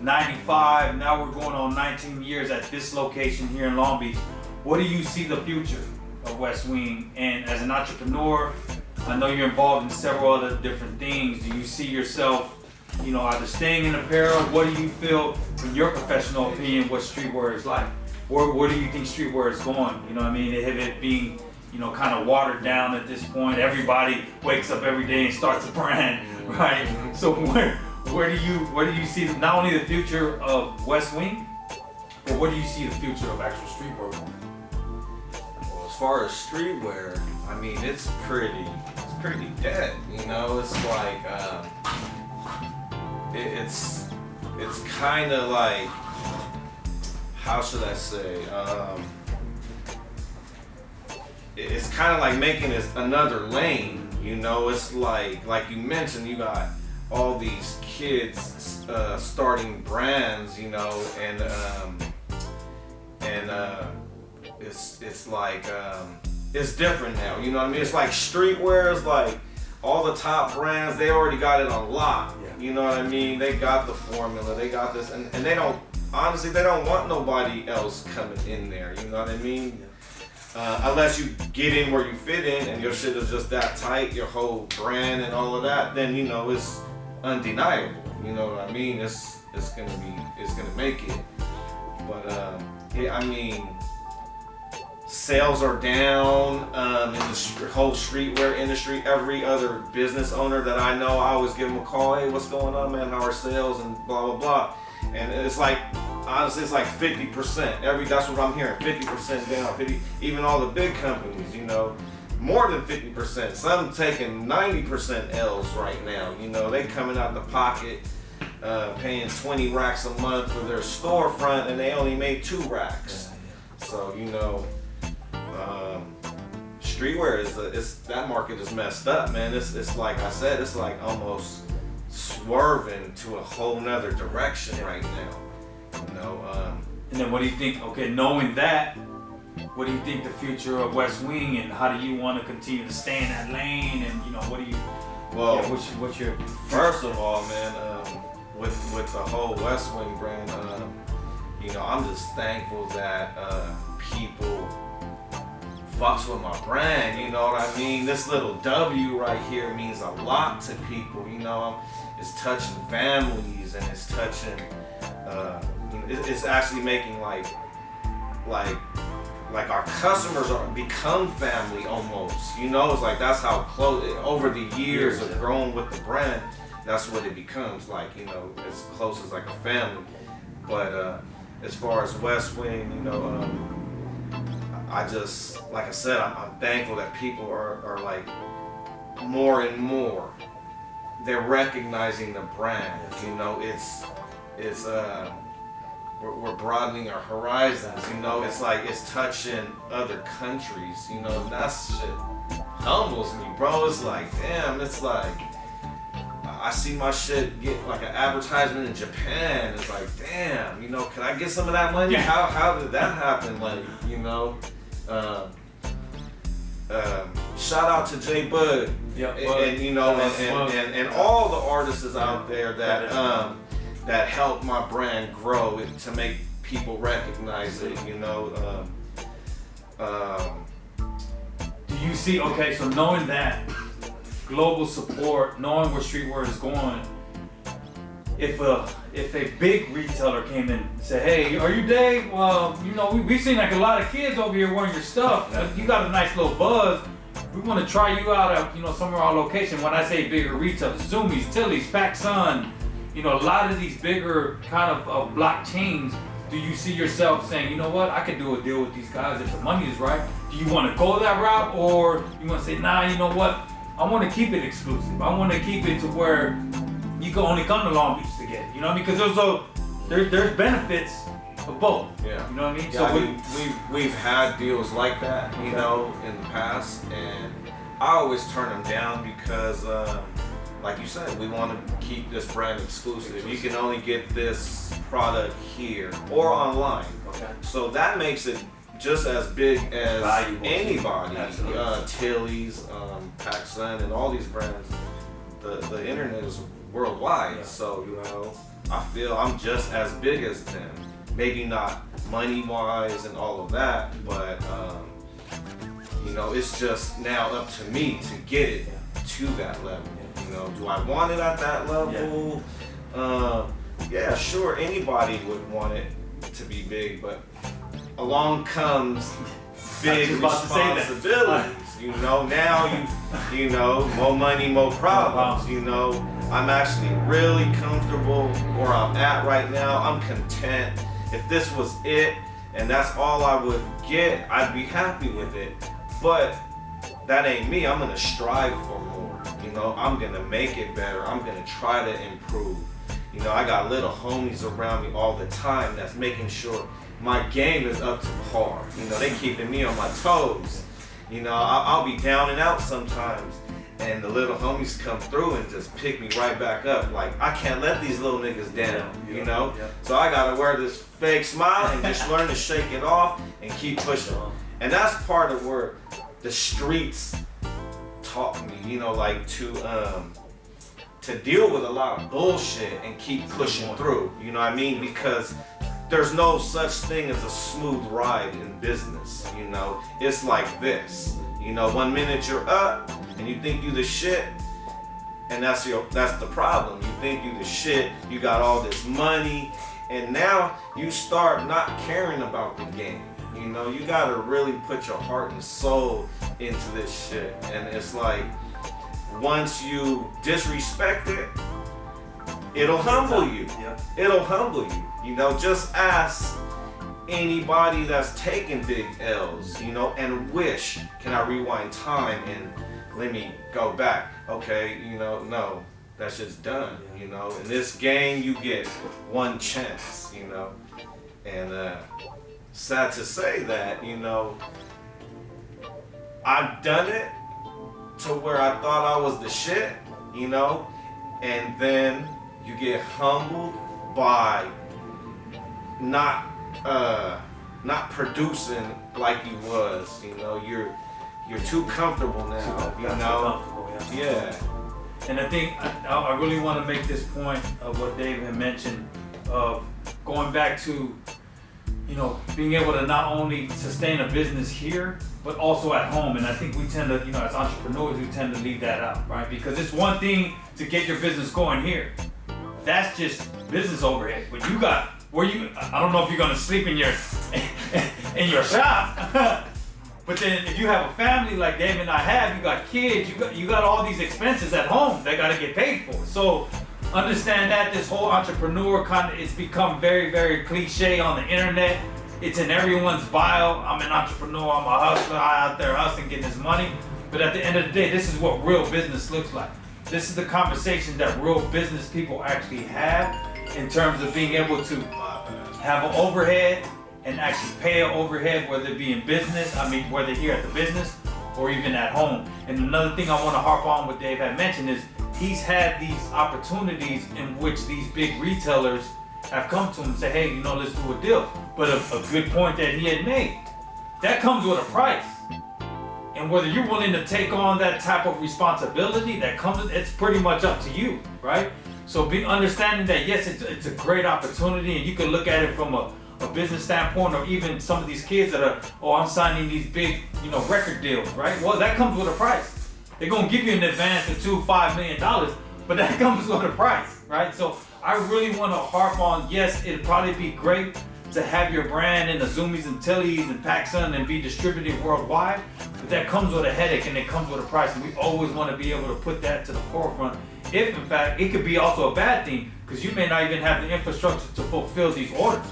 95, now we're going on 19 years at this location here in Long Beach. What do you see the future of West Wing? And as an entrepreneur, I know you're involved in several other different things. Do you see yourself, you know, either staying in apparel? What do you feel, from your professional opinion, what streetwear is like? Where do you think streetwear is going? You know what I mean? Have it being, you know, kind of watered down at this point? Everybody wakes up every day and starts a brand, right? So where do you see not only the future of West Wing, but where do you see the future of actual streetwear going? Well, as far as streetwear, I mean, it's pretty dead. You know, it's like it's kind of like, how should I say? It's kind of like making it another lane. You know, it's like you mentioned, you got all these kids starting brands, you know, and it's like it's different now. You know what I mean? It's like streetwear is like all the top brands, they already got it on lock. Yeah. You know what I mean? They got the formula, they got this, and they don't. Honestly, they don't want nobody else coming in there. You know what I mean? Unless you get in where you fit in and your shit is just that tight, your whole brand and all of that, then you know it's undeniable. You know what I mean? It's gonna make it. But yeah, I mean, sales are down in the whole streetwear industry. Every other business owner that I know, I always give them a call. Hey, what's going on, man? How are sales? And blah blah blah. And it's like, honestly, it's like 50%. That's what I'm hearing. 50% down. 50. Even all the big companies, you know, more than 50%. Some taking 90% L's right now. You know, they coming out the pocket, paying 20 racks a month for their storefront, and they only made 2 racks. So you know, streetwear is that market is messed up, man. It's like I said, it's like almost swerving to a whole nother direction right now, you know. And then what do you think, okay, knowing that, what do you think the future of West Wing, and how do you want to continue to stay in that lane, and you know, what do you, well, yeah, what's your, first of all, man, with the whole West Wing brand, you know, I'm just thankful that people fucks with my brand, you know what I mean? This little W right here means a lot to people, you know. It's touching families, and it's touching, it's actually making like our customers become family almost, you know. It's like that's how close, over the years of growing with the brand, that's what it becomes, like, you know, as close as like a family. But as far as West Wing, you know, I just, like I said, I'm thankful that people are like more and more, they're recognizing the brand. You know, we're broadening our horizons. You know, it's like it's touching other countries. You know, that shit humbles me, bro. It's like, damn. It's like I see my shit get like an advertisement in Japan. It's like, damn. You know, can I get some of that money? How did that happen? Like, you know. Shout out to J Bud, and you know, and all the artists out there that help my brand grow to make people recognize it. You know. Do you see? Okay, so knowing that global support, knowing where streetwear is going, if a big retailer came in and said, hey, are you Dave? Well, you know, we've seen like a lot of kids over here wearing your stuff. You got a nice little buzz. we want to try you out at, some of our location. When I say bigger retailers, Zoomies, Tilly's, PacSun, a lot of these bigger kind of block chains, do you see yourself saying, you know what, I could do a deal with these guys if the money is right? Do you want to go that route, or you want to say, nah, you know what, I want to keep it exclusive. I want to keep it to where you can only come to Long Beach to get it, because there's benefits of both. Yeah. You know what I mean? Yeah, So we've had deals like that, in the past, and I always turn them down because, like you said, we want to keep this brand exclusive. You can only get this product here or online. Okay. So that makes it just as big as valuable. Anybody. Absolutely. Tilly's, PacSun, and all these brands. The internet is worldwide, so I feel I'm just as big as them. Maybe not money-wise and all of that, but it's just now up to me to get it to that level. Do I want it at that level? Yeah, sure, anybody would want it to be big, but along comes big responsibilities. Now more money, more problems. I'm actually really comfortable where I'm at right now. I'm content. If this was it and that's all I would get, I'd be happy with it. But that ain't me. I'm gonna strive for more. I'm gonna make it better. I'm gonna try to improve. I got little homies around me all the time that's making sure my game is up to par. They keeping me on my toes. I'll be down and out sometimes, and the little homies come through and just pick me right back up. Like, I can't let these little niggas down, So I gotta wear this fake smile and just learn to shake it off and keep pushing. And that's part of where the streets taught me, to deal with a lot of bullshit and keep pushing through. You know what I mean? Because there's no such thing as a smooth ride in business. It's like this. 1 minute you're up and you think you the shit, and that's the problem. You think you the shit, you got all this money, and now you start not caring about the game. You gotta really put your heart and soul into this shit. And it's like, once you disrespect it, it'll humble you. It'll humble you. Just ask anybody that's taken big L's, and wish, can I rewind time and let me go back? Okay, no, that's just done. In this game, you get one chance, and sad to say that, I've done it to where I thought I was the shit, and then you get humbled by not producing like you was. You're too comfortable now. Yeah. And I think I really want to make this point of what Dave had mentioned of going back to, being able to not only sustain a business here, but also at home. And I think we tend to, as entrepreneurs, we tend to leave that out, right? Because it's one thing to get your business going here. That's just business overhead. But I don't know if you're gonna sleep in your shop. But then if you have a family like Dave and I have, you got kids, you got all these expenses at home that gotta get paid for. So understand that this whole entrepreneur it's become very, very cliche on the internet. It's in everyone's bio. I'm an entrepreneur, I'm a hustler, I'm out there hustling, getting this money. But at the end of the day, this is what real business looks like. This is the conversation that real business people actually have in terms of being able to have an overhead and actually pay an overhead, whether it be in business, whether here at the business or even at home. And another thing I want to harp on what Dave had mentioned is he's had these opportunities in which these big retailers have come to him and say, hey, let's do a deal. But a good point that he had made, that comes with a price. And whether you're willing to take on that type of responsibility it's pretty much up to you, right? So understanding that, yes, it's a great opportunity, and you can look at it from a business standpoint, or even some of these kids that are, I'm signing these big, record deals, right? Well, that comes with a price. They're gonna give you an advance of $5 million, but that comes with a price, right? So I really want to harp on, yes, it'd probably be great to have your brand in the Zoomies and Tilly's and PacSun and be distributed worldwide, But that comes with a headache and it comes with a price, and we always want to be able to put that to the forefront. If in fact, it could be also a bad thing, because you may not even have the infrastructure to fulfill these orders.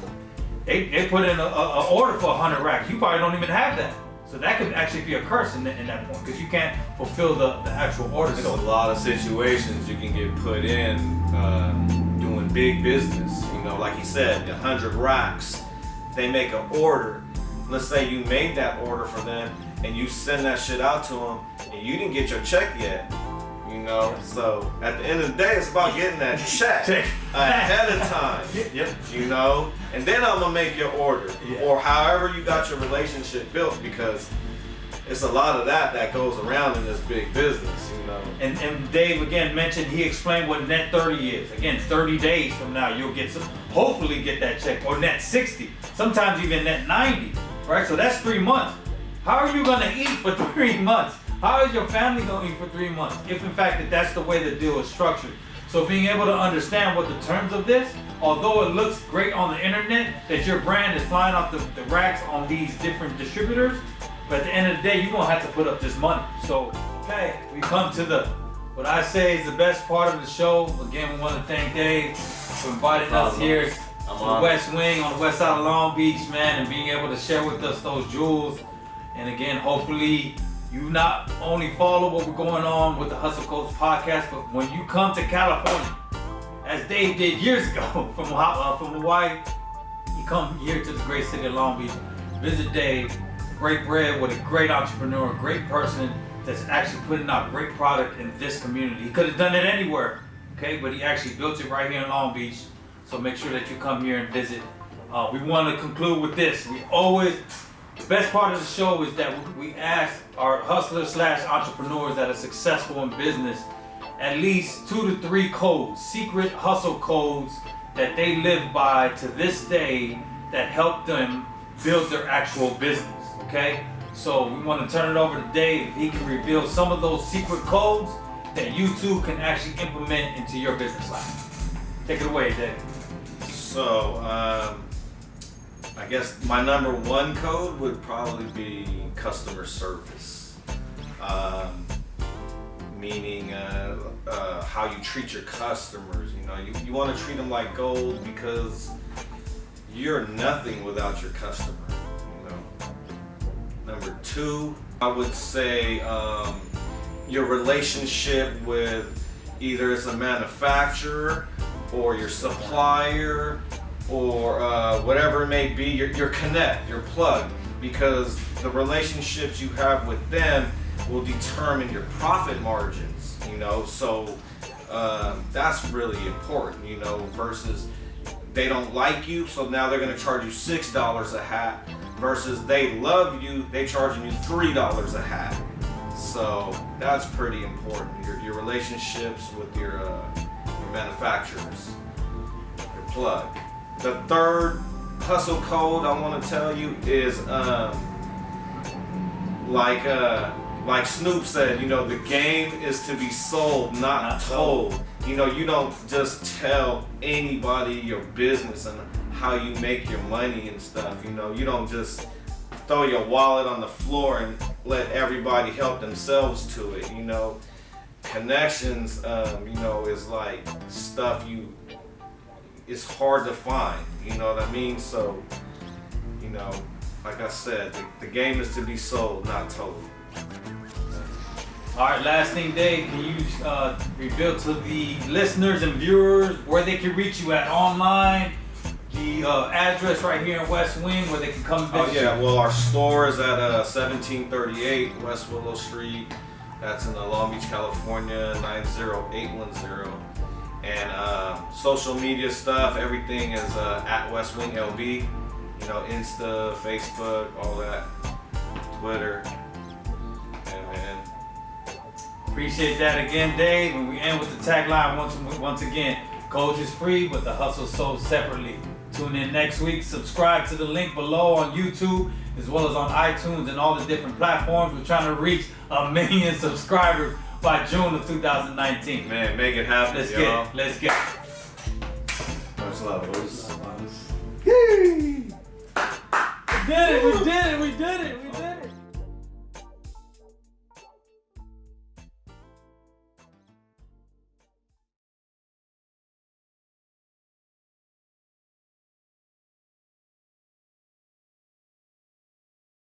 They put in a order for 100 racks. You probably don't even have that. So that could actually be a curse in that point, because you can't fulfill the actual order. There's a lot of situations you can get put in doing big business. You know, like he said, 100 racks. They make an order. Let's say you made that order for them and you send that shit out to them and you didn't get your check yet. You know, so at the end of the day, it's about getting that check ahead of time. Yep. You know, and then I'm gonna make your order, Yeah. or however you got your relationship built, because it's a lot of that goes around in this big business. You know. And Dave again mentioned, he explained what net 30 is. Again, 30 days from now you'll get hopefully get that check, or net 60, sometimes even net 90, right? So that's 3 months. How are you gonna eat for 3 months? How is your family gonna eat for 3 months? If in fact that's the way the deal is structured. So being able to understand what the terms of this, although it looks great on the internet that your brand is flying off the racks on these different distributors, but at the end of the day, you're gonna have to put up this money. So, okay, we come to what I say is the best part of the show. Again, we want to thank Dave for inviting us here to the West Wing on the west side of Long Beach, man, and being able to share with us those jewels. And again, hopefully you not only follow what we're going on with the Hustle Coach podcast, but when you come to California, as Dave did years ago from Hawaii, you come here to the great city of Long Beach, visit Dave. Great bread with a great entrepreneur, a great person that's actually putting out great product in this community. He could have done it anywhere, okay? But he actually built it right here in Long Beach. So make sure that you come here and visit. We want to conclude with this. The best part of the show is that we ask our hustlers / entrepreneurs that are successful in business at least 2 to 3 codes, secret hustle codes that they live by to this day that help them build their actual business. Okay, so we want to turn it over to Dave. He can reveal some of those secret codes that you too can actually implement into your business life. Take it away, Dave. So, I guess my number 1 code would probably be customer service. Meaning how you treat your customers. You know, you want to treat them like gold, because you're nothing without your customer. Number 2, I would say your relationship with either it's a manufacturer or your supplier or whatever it may be, your connect, your plug, because the relationships you have with them will determine your profit margins, you know, so that's really important, you know, versus they don't like you, so now they're gonna charge you $6 a hat, versus they love you, they charging you $3 a hat. So that's pretty important. Your relationships with your manufacturers, your plug. The third hustle code I want to tell you is like Snoop said, you know, the game is to be sold, not told. You know, you don't just tell anybody your business and how you make your money and stuff. You know, you don't just throw your wallet on the floor and let everybody help themselves to it. You know, connections, you know, is like stuff it's hard to find. You know what I mean? So, you know, like I said, the game is to be sold, not told. All right, last thing, Dave, can you reveal to the listeners and viewers where they can reach you at online, the address right here in West Wing where they can come visit you? Well, our store is at 1738 West Willow Street. That's in Long Beach, California, 90810. And social media stuff, everything is at West Wing LB. You know, Insta, Facebook, all that, Twitter. Appreciate that again, Dave. And we end with the tagline once again. Coach is free, but the hustle sold separately. Tune in next week. Subscribe to the link below on YouTube, as well as on iTunes and all the different platforms. We're trying to reach 1 million subscribers by June of 2019. Man, make it happen, Let's y'all. get it. Much love. We did it.